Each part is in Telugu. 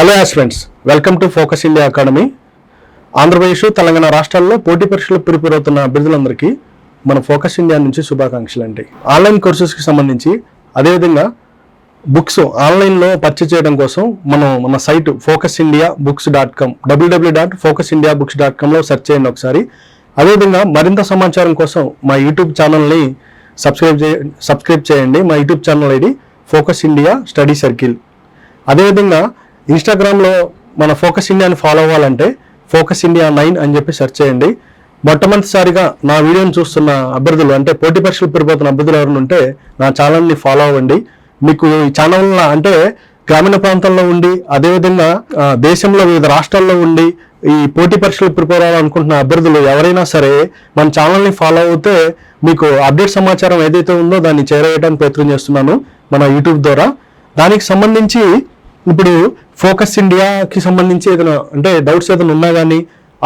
Hello aspirants, welcome to focus India academy. Andhra Pradesh, Telangana రాష్ట్రాల్లో పోటీ పరీక్షలు ప్రిపేర్ అవుతున్న అభ్యర్థులందరికీ మన ఫోకస్ ఇండియా నుంచి శుభాకాంక్షలు అండి. ఆన్లైన్ కోర్సెస్కి సంబంధించి అదేవిధంగా బుక్స్ ఆన్లైన్లో పర్చేజ్ చేయడం కోసం మన సైట్ focusindiabooks.com www.focusindiabooks.comలో సెర్చ్ చేయండి ఒకసారి. అదేవిధంగా మరింత సమాచారం కోసం మా యూట్యూబ్ ఛానల్ని సబ్స్క్రైబ్ చేయండి. మా YouTube channel ID focus India study circle. అదేవిధంగా ఇన్స్టాగ్రామ్లో మన ఫోకస్ ఇండియాని ఫాలో అవ్వాలంటే ఫోకస్ ఇండియా 9 అని చెప్పి సెర్చ్ చేయండి. మొట్టమొదటిసారిగా నా వీడియోని చూస్తున్న అభ్యర్థులు, అంటే పోటీ పరీక్షలు ప్రిపేర్ అభ్యర్థులు ఎవరైనా ఉంటే నా ఛానల్ని ఫాలో అవ్వండి. మీకు ఈ ఛానల్ అంటే గ్రామీణ ప్రాంతాల్లో ఉండి అదేవిధంగా దేశంలో వివిధ రాష్ట్రాల్లో ఉండి ఈ పోటీ పరీక్షలు ప్రిపేర్ అవ్వాలనుకుంటున్న అభ్యర్థులు ఎవరైనా సరే మన ఛానల్ని ఫాలో అవుతే మీకు అప్డేట్ సమాచారం ఏదైతే ఉందో దాన్ని చేరవేయడానికి ప్రయత్నం చేస్తున్నాను మన యూట్యూబ్ ద్వారా. దానికి సంబంధించి ఇప్పుడు ఫోకస్ ఇండియాకి సంబంధించి ఏదైనా అంటే డౌట్స్ ఏదైనా ఉన్నా కానీ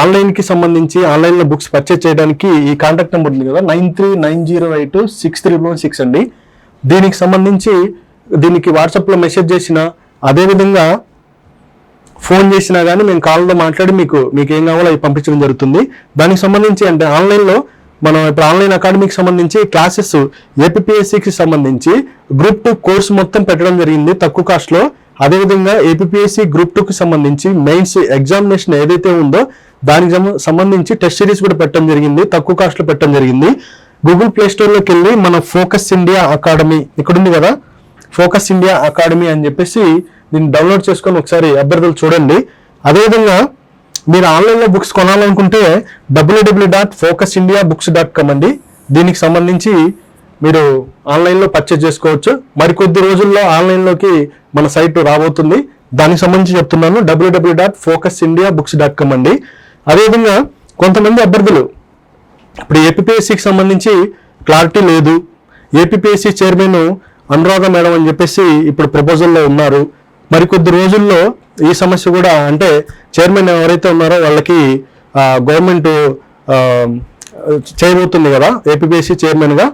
ఆన్లైన్కి సంబంధించి ఆన్లైన్లో బుక్స్ పర్చేజ్ చేయడానికి ఈ కాంటాక్ట్ నెంబర్ ఉంది కదా 9390826316 అండి. దీనికి సంబంధించి దీనికి వాట్సాప్లో మెసేజ్ చేసినా అదేవిధంగా ఫోన్ చేసినా కానీ మేము కాల్లో మాట్లాడి మీకు ఏం కావాలో అవి పంపించడం జరుగుతుంది. దానికి సంబంధించి అంటే ఆన్లైన్లో మనం ఇప్పుడు ఆన్లైన్ అకాడమీకి సంబంధించి క్లాసెస్ ఏపీఎస్సికి సంబంధించి గ్రూప్ 2 కోర్సు మొత్తం పెట్టడం జరిగింది తక్కువ కాస్ట్లో. అదేవిధంగా ఏపీఎస్సి గ్రూప్ 2కి సంబంధించి మెయిన్స్ ఎగ్జామినేషన్ ఏదైతే ఉందో దానికి సంబంధించి టెస్ట్ సిరీస్ కూడా పెట్టడం జరిగింది, తక్కువ కాస్ట్లో పెట్టడం జరిగింది. గూగుల్ ప్లే స్టోర్లోకి వెళ్ళి మన ఫోకస్ ఇండియా అకాడమీ ఇక్కడ ఉంది కదా, ఫోకస్ ఇండియా అకాడమీ అని చెప్పేసి దీన్ని డౌన్లోడ్ చేసుకొని ఒకసారి అభ్యర్థులు చూడండి. అదేవిధంగా మీరు ఆన్లైన్లో బుక్స్ కొనాలనుకుంటే www.focusindiabooks.com అండి. దీనికి సంబంధించి మీరు ఆన్లైన్లో పర్చేజ్ చేసుకోవచ్చు. మరికొద్ది రోజుల్లో ఆన్లైన్లోకి మన సైట్ రాబోతుంది. దానికి సంబంధించి చెప్తున్నాను www.focusindiabooks.com అండి. అదేవిధంగా కొంతమంది అభ్యర్థులు ఇప్పుడు ఏపీఎస్సికి సంబంధించి క్లారిటీ లేదు, ఏపీఎస్సి చైర్మన్ అనురాధ మేడం అని చెప్పేసి ఇప్పుడు ప్రపోజల్లో ఉన్నారు. మరికొద్ది రోజుల్లో ఈ సమస్య కూడా అంటే చైర్మన్ ఎవరైతే ఉన్నారో వాళ్ళకి గవర్నమెంట్ చేయబోతుంది కదా ఏపీఎస్సి చైర్మన్గా,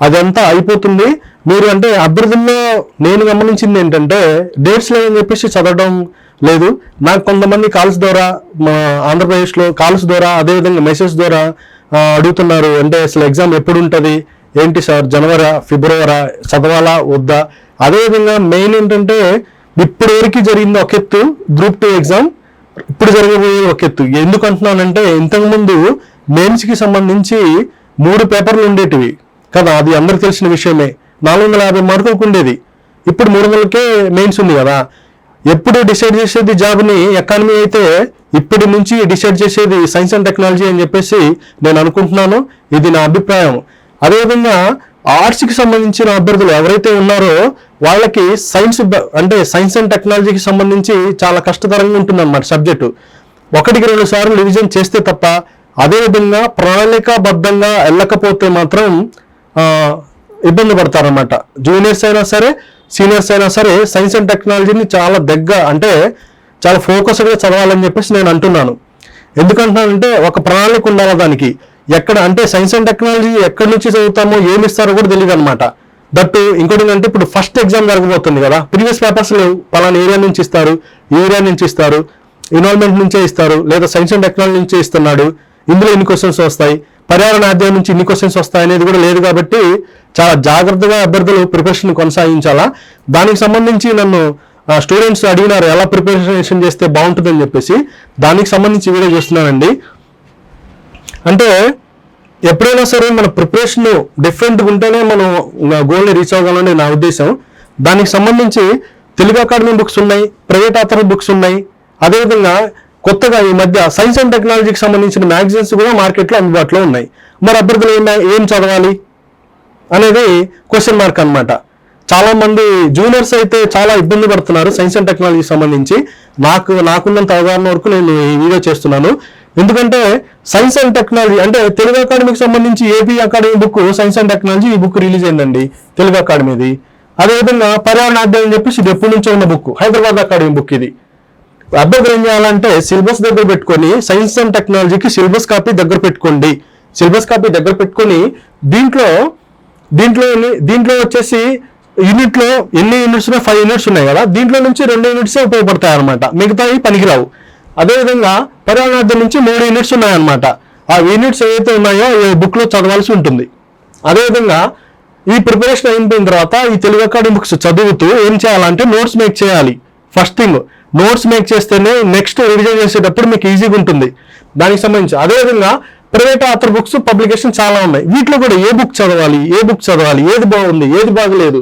అదంతా అయిపోతుంది. మీరు అంటే అభ్యర్థుల్లో నేను గమనించింది ఏంటంటే డేట్స్ లేదని చెప్పేసి చదవడం లేదు. నాకు కొంతమంది కాల్స్ ద్వారా మా ఆంధ్రప్రదేశ్లో కాల్స్ ద్వారా అదేవిధంగా మెసేజ్ ద్వారా అడుగుతున్నారు, అంటే అసలు ఎగ్జామ్ ఎప్పుడు ఉంటుంది ఏంటి సార్, జనవరి ఫిబ్రవరి చదవాలా వద్దా. అదేవిధంగా మెయిన్ ఏంటంటే ఇప్పుడు వరకు జరిగింది ఒక ఎత్తు గ్రూప్ 2 ఎగ్జామ్, ఇప్పుడు జరగబోయేది ఒక ఎత్తు. ఎందుకు అంటున్నానంటే ఇంతకుముందు మెయిన్స్కి సంబంధించి 3 పేపర్లు ఉండేటివి కదా, అది అందరికి తెలిసిన విషయమే. 450 మార్కులకు ఉండేది, ఇప్పుడు 300కే మెయిన్స్ ఉంది కదా. ఎప్పుడు డిసైడ్ చేసేది జాబ్ని ఎకానమీ అయితే ఇప్పటి నుంచి డిసైడ్ చేసేది సైన్స్ అండ్ టెక్నాలజీ అని చెప్పేసి నేను అనుకుంటున్నాను. ఇది నా అభిప్రాయం. అదేవిధంగా ఆర్ట్స్కి సంబంధించిన అభ్యర్థులు ఎవరైతే ఉన్నారో వాళ్ళకి సైన్స్ అండ్ టెక్నాలజీకి సంబంధించి చాలా కష్టతరంగా ఉంటుందన్నమాట సబ్జెక్టు. 1-2 సార్లు రివిజన్ చేస్తే తప్ప అదేవిధంగా ప్రణాళికాబద్ధంగా వెళ్ళకపోతే మాత్రం ఇబ్బంది పడతారన్నమాట. జూనియర్స్ అయినా సరే సీనియర్స్ అయినా సరే సైన్స్ అండ్ టెక్నాలజీని చాలా అంటే చాలా ఫోకస్డ్గా చదవాలని చెప్పేసి నేను అంటున్నాను. ఎందుకంటున్నానంటే ఒక ప్రణాళిక ఉండాలి దానికి. ఎక్కడ అంటే సైన్స్ అండ్ టెక్నాలజీ ఎక్కడి నుంచి చదువుతామో ఏమి ఇస్తారో కూడా తెలియదు అనమాట. దట్ ఇంకోటి అంటే ఇప్పుడు ఫస్ట్ ఎగ్జామ్ జరగబోతుంది కదా, ప్రీవియస్ పేపర్స్ లేవు, పలానా ఏరియా నుంచి ఇస్తారు, ఈ ఏరియా నుంచి ఇస్తారు, ఇన్వాల్వ్మెంట్ నుంచే ఇస్తారు, లేదా సైన్స్ అండ్ టెక్నాలజీ నుంచే ఇస్తున్నాడు, ఇందులో ఇన్ని క్వశ్చన్స్ వస్తాయి, పర్యావరణ అధ్యాయం నుంచి ఇన్ని క్వశ్చన్స్ వస్తాయి అనేది కూడా లేదు. కాబట్టి చాలా జాగ్రత్తగా అభ్యర్థులు ప్రిపరేషన్ కొనసాగించాలా. దానికి సంబంధించి నన్ను స్టూడెంట్స్ అడిగినారు ఎలా ప్రిపరేషన్ చేస్తే బాగుంటుందని చెప్పేసి, దానికి సంబంధించి వీడియో చేస్తున్నానండి. అంటే ఎప్పుడైనా సరే మన ప్రిపరేషన్ డిఫరెంట్గా ఉంటేనే మనం గోల్ని రీచ్ అవ్వగలనే నా ఉద్దేశం. దానికి సంబంధించి తెలుగు అకాడమీ బుక్స్ ఉన్నాయి, ప్రైవేట్ ఆథర్ బుక్స్ ఉన్నాయి, అదేవిధంగా కొత్తగా ఈ మధ్య సైన్స్ అండ్ టెక్నాలజీకి సంబంధించిన మ్యాగజైన్స్ కూడా మార్కెట్లో అందుబాటులో ఉన్నాయి. మరి అభ్యర్థులు ఏం చదవాలి అనేది క్వశ్చన్ మార్క్ అనమాట. చాలా మంది జూనియర్స్ అయితే చాలా ఇబ్బంది పడుతున్నారు సైన్స్ అండ్ టెక్నాలజీకి సంబంధించి. నాకున్నంత అవగాహన వరకు నేను ఈ వీడియో చేస్తున్నాను. ఎందుకంటే సైన్స్ అండ్ టెక్నాలజీ అంటే తెలుగు అకాడమీకి సంబంధించి AP academy book science and technology ఈ బుక్ రిలీజ్ అయిందండి తెలుగు అకాడమీది. అదేవిధంగా పర్యావరణ అధ్యాయం అని చెప్పేసి ఇది ఎప్పటి నుంచో ఉన్న బుక్, హైదరాబాద్ అకాడమీ బుక్. ఇది అభ్యర్థులు ఏం చేయాలంటే సిలబస్ దగ్గర పెట్టుకొని సైన్స్ అండ్ టెక్నాలజీకి సిలబస్ కాపీ దగ్గర పెట్టుకోండి. సిలబస్ కాపీ దగ్గర పెట్టుకొని దీంట్లో వచ్చేసి యూనిట్లో ఎన్ని యూనిట్స్ ఉన్నాయి, 5 యూనిట్స్ ఉన్నాయి కదా, దీంట్లో నుంచి 2 యూనిట్సే ఉపయోగపడతాయి అనమాట, మిగతావి పనికిరావు. అదేవిధంగా పర్యావరణార్థం నుంచి 3 యూనిట్స్ ఉన్నాయన్నమాట. ఆ యూనిట్స్ ఏవైతే ఉన్నాయో ఈ బుక్లో చదవాల్సి ఉంటుంది. అదేవిధంగా ఈ ప్రిపరేషన్ అయిపోయిన తర్వాత ఈ తెలుగు అకాడమీ బుక్స్ చదువుతూ ఏం చేయాలంటే నోట్స్ మేక్ చేయాలి. ఫస్ట్ థింగ్ నోట్స్ మేక్ చేస్తేనే నెక్స్ట్ రివిజన్ చేసేటప్పుడు మీకు ఈజీగా ఉంటుంది దానికి సంబంధించి. అదేవిధంగా ప్రైవేట్ ఆథర్ బుక్స్ పబ్లికేషన్ చాలా ఉన్నాయి. వీటిలో కూడా ఏ బుక్ చదవాలి, ఏది బాగుంది, ఏది బాగలేదు,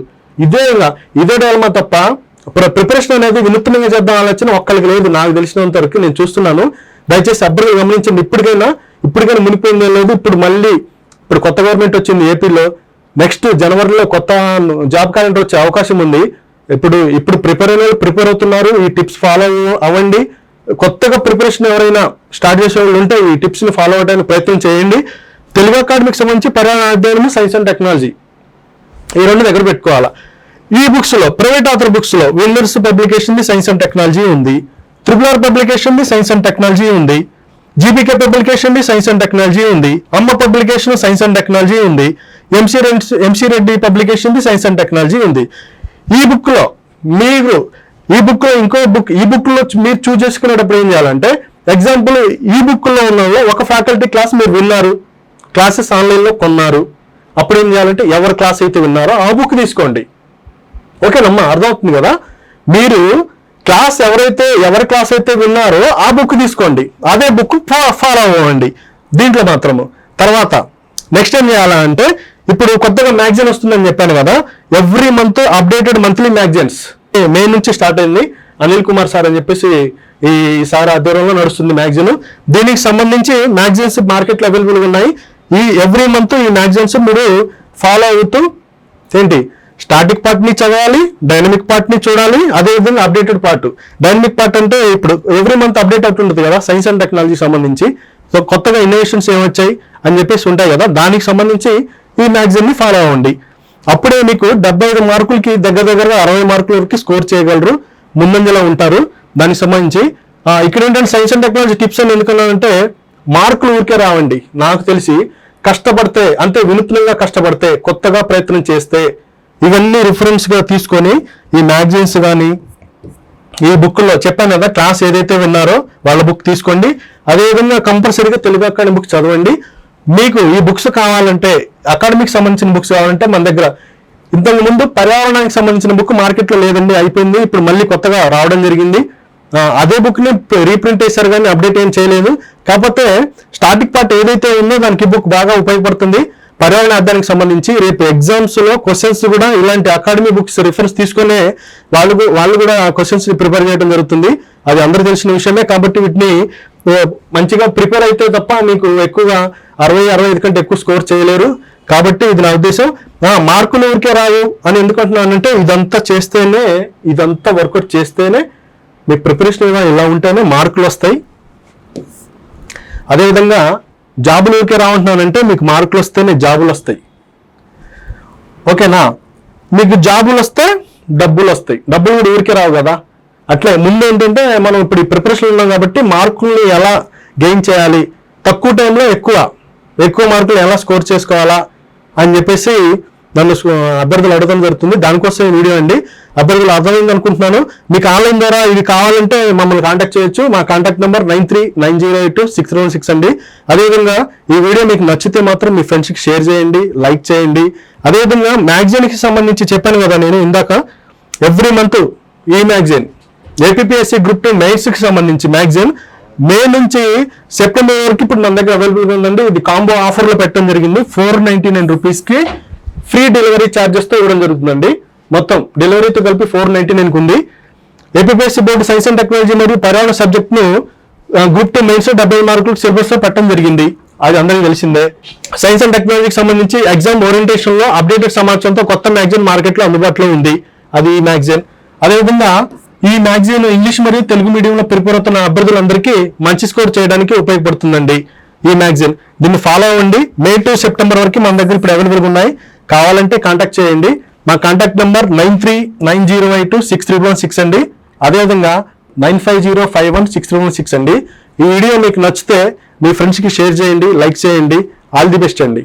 ఇదే డైలమా తప్ప ప్రిపరేషన్ అనేది వినూత్నంగా చేద్దాం ఆలోచన ఒక్కరికి లేదు, నాకు తెలిసినంత వరకు నేను చూస్తున్నాను. దయచేసి అభ్యర్థులు గమనించండి. ఇప్పటికైనా మునిపోయిందే లేదు. ఇప్పుడు కొత్త గవర్నమెంట్ వచ్చింది ఏపీలో. నెక్స్ట్ జనవరిలో కొత్త జాబ్ క్యాలెండర్ వచ్చే అవకాశం ఉంది. ఇప్పుడు ప్రిపేర్ అవుతున్నారు, ఈ టిప్స్ ఫాలో అవ్వండి. కొత్తగా ప్రిపరేషన్ ఎవరైనా స్టార్ట్ చేసే వాళ్ళు ఉంటే ఈ టిప్స్ ని ఫాలో అవడానికి ప్రయత్నం చేయండి. తెలుగు అకాడమీకి సంబంధించి పర్యావరణ అధ్యయనం, సైన్స్ అండ్ టెక్నాలజీ ఈ 2 దగ్గర పెట్టుకోవాలా. ఈ బుక్స్ లో ప్రైవేట్ ఆథర్ బుక్స్ లో winners publication the science and technology ఉంది, RRR publication the science and technology ఉంది, GPK publication the science and technology ఉంది, Amma publication science and technology ఉంది, MC Reddy publication the science and technology ఉంది. ఈ బుక్ లో ఇంకో బుక్, ఈ బుక్ లో మీరు చూస్ చేసుకునేటప్పుడు ఏం చేయాలంటే, ఎగ్జాంపుల్ ఈ బుక్ లో ఉన్న ఒక ఫ్యాకల్టీ క్లాస్ మీరు విన్నారు, క్లాసెస్ ఆన్లైన్ లో కొన్నారు, అప్పుడు ఏం చేయాలంటే ఎవరి క్లాస్ అయితే విన్నారో ఆ బుక్ తీసుకోండి. ఓకేనమ్మా, అర్థమవుతుంది కదా. మీరు ఎవరి క్లాస్ అయితే విన్నారో ఆ బుక్ తీసుకోండి, అదే బుక్ ఫాలో అవ్వండి దీంట్లో మాత్రము. తర్వాత నెక్స్ట్ ఏం చేయాలంటే, ఇప్పుడు కొత్తగా మ్యాగజైన్ వస్తుందని చెప్పాను కదా, every month updated monthly magazines May నుంచి స్టార్ట్ అయింది. అనిల్ కుమార్ సార్ అని చెప్పేసి ఈ సార్ ఆధ్వర్యంలో నడుస్తుంది మ్యాగజైన్. దీనికి సంబంధించి మ్యాగజైన్స్ మార్కెట్లో అవైలబుల్గా ఉన్నాయి. ఈ ఎవ్రీ మంత్ ఈ మ్యాగజైన్స్ మీరు ఫాలో అవుతూ స్టాటిక్ పార్ట్ ని చదవాలి, డైనమిక్ పార్ట్ ని చూడాలి, అదేవిధంగా అప్డేటెడ్ పార్ట్. డైనమిక్ పార్ట్ అంటే ఇప్పుడు ఎవ్రీ మంత్ అప్డేట్ అవుతుంటుంది కదా సైన్స్ అండ్ టెక్నాలజీ సంబంధించి. సో కొత్తగా ఇన్నోవేషన్స్ ఏమొచ్చాయి అని చెప్పేసి ఉంటాయి కదా, దానికి సంబంధించి ఈ మ్యాగజైన్ ని ఫాలో అవ్వండి. అప్పుడే మీకు 75 మార్కులకి దగ్గరగా 60 మార్కుల వరకు స్కోర్ చేయగలరు, ముందంజలో ఉంటారు. దానికి సంబంధించి ఇక్కడ ఏంటంటే సైన్స్ అండ్ టెక్నాలజీ టిప్స్ అని ఎందుకన్నానంటే, మార్కులు ఊరికే రావండి. నాకు తెలిసి కష్టపడితే, అంటే వినూత్నంగా కష్టపడితే, కొత్తగా ప్రయత్నం చేస్తే, ఇవన్నీ రిఫరెన్స్ గా తీసుకొని ఈ మ్యాగజైన్స్ కానీ ఈ బుక్ లో చెప్పాను కదా, క్లాస్ ఏదైతే విన్నారో వాళ్ళ బుక్ తీసుకోండి. అదేవిధంగా కంపల్సరీగా తెలుగు అకాడమీ బుక్ చదవండి. మీకు ఈ బుక్స్ కావాలంటే, అకాడమీకి సంబంధించిన బుక్స్ కావాలంటే మన దగ్గర ఇంతకు ముందు పర్యావరణానికి సంబంధించిన బుక్ మార్కెట్లో లేదండి, అయిపోయింది. ఇప్పుడు మళ్ళీ కొత్తగా రావడం జరిగింది. అదే బుక్ ని రీప్రింట్ చేశారు కానీ అప్డేట్ ఏం చేయలేదు. కాకపోతే స్టాటిక్ పార్ట్ ఏదైతే ఉందో దానికి బుక్ బాగా ఉపయోగపడుతుంది. పర్యావరణ అధ్యయనానికి సంబంధించి రేపు ఎగ్జామ్స్ లో క్వశ్చన్స్ కూడా ఇలాంటి అకాడమీ బుక్స్ రిఫరెన్స్ తీసుకునే వాళ్ళు కూడా క్వశ్చన్స్ ని ప్రిపేర్ చేయడం జరుగుతుంది. అది అందరూ తెలిసిన విషయమే. కాబట్టి వీటిని మంచిగా ప్రిపేర్ అయితే తప్ప మీకు ఎక్కువగా 60-65 కంటే ఎక్కువ స్కోర్ చేయలేరు. కాబట్టి ఇది నా ఉద్దేశం. మార్కులు ఊరికే రావు అని ఎందుకు అంటున్నానంటే, ఇదంతా వర్కౌట్ చేస్తేనే మీకు ప్రిపరేషన్ ఇలా ఉంటేనే మార్కులు వస్తాయి. అదేవిధంగా జాబులు ఊరికే రావంటున్నానంటే, మీకు మార్కులు వస్తేనే జాబులు వస్తాయి. ఓకేనా, మీకు జాబులు వస్తే డబ్బులు వస్తాయి. డబ్బులు కూడా ఊరికే రావు కదా. అట్లే ముందు ఏంటంటే, మనం ఇప్పుడు ఈ ప్రిపరేషన్ ఉన్నాం కాబట్టి మార్కుల్ని ఎలా గెయిన్ చేయాలి, తక్కువ టైంలో ఎక్కువ మార్కులు ఎలా స్కోర్ చేసుకోవాలా అని చెప్పేసి నన్ను అభ్యర్థులు అడగడం జరుగుతుంది. దానికోసం ఈ వీడియో అండి. అభ్యర్థులు అర్థమైంది అనుకుంటున్నాను. మీకు ఆన్లైన్ ద్వారా ఇది కావాలంటే మమ్మల్ని కాంటాక్ట్ చేయొచ్చు. మా కాంటాక్ట్ నెంబర్ 9390826116 అండి. అదేవిధంగా ఈ వీడియో మీకు నచ్చితే మాత్రం మీ ఫ్రెండ్స్కి షేర్ చేయండి, లైక్ చేయండి. అదేవిధంగా మ్యాగజైన్కి సంబంధించి చెప్పాను కదా నేను ఇందాక, ఎవ్రీ మంత్ ఈ మ్యాగజైన్ ఏపీఎస్సీ గ్రూప్ 2 మెయిన్స్కి సంబంధించి మ్యాగజైన్ మే నుంచి సెప్టెంబర్ వరకు ఇప్పుడు మన దగ్గర అవైలబుల్గా ఉందండి. ఇది కాంబో ఆఫర్లో పెట్టడం జరిగింది. 499 రూపీస్కి ఫ్రీ డెలివరీ ఛార్జెస్తో ఇవ్వడం జరుగుతుందండి. మొత్తం డెలివరీతో కలిపి 499 ఉంది. APSC board science and technology మరియు పర్యావరణ సబ్జెక్ట్ను గ్రూప్ 2 మెయిన్స్ 70 మార్కులకు సిలబస్లో పెట్టడం జరిగింది. అది అందరికీ తెలిసిందే. సైన్స్ అండ్ టెక్నాలజీకి సంబంధించి ఎగ్జామ్ ఓరియంటేషన్లో అప్డేటెడ్ సమాచారంతో కొత్త మ్యాగజైన్ మార్కెట్లో అందుబాటులో ఉంది. అది ఈ మ్యాగజైన్. అదేవిధంగా ఈ మ్యాగజైన్ ఇంగ్లీష్ మరియు తెలుగు మీడియంలో ప్రిపేర్ అవుతున్న అభ్యర్థులందరికీ మంచి స్కోర్ చేయడానికి ఉపయోగపడుతుందండి ఈ మ్యాగజైన్. దీన్ని ఫాలో అవ్వండి. మే టు సెప్టెంబర్ వరకు మన దగ్గర ఇప్పుడు అవైలబుల్గా ఉన్నాయి. కావాలంటే కాంటాక్ట్ చేయండి. మా కాంటాక్ట్ నెంబర్ 9390826316 అండి. అదేవిధంగా 95051616 అండి. ఈ వీడియో మీకు నచ్చితే మీ ఫ్రెండ్స్కి షేర్ చేయండి, లైక్ చేయండి. ఆల్ ది బెస్ట్ అండి.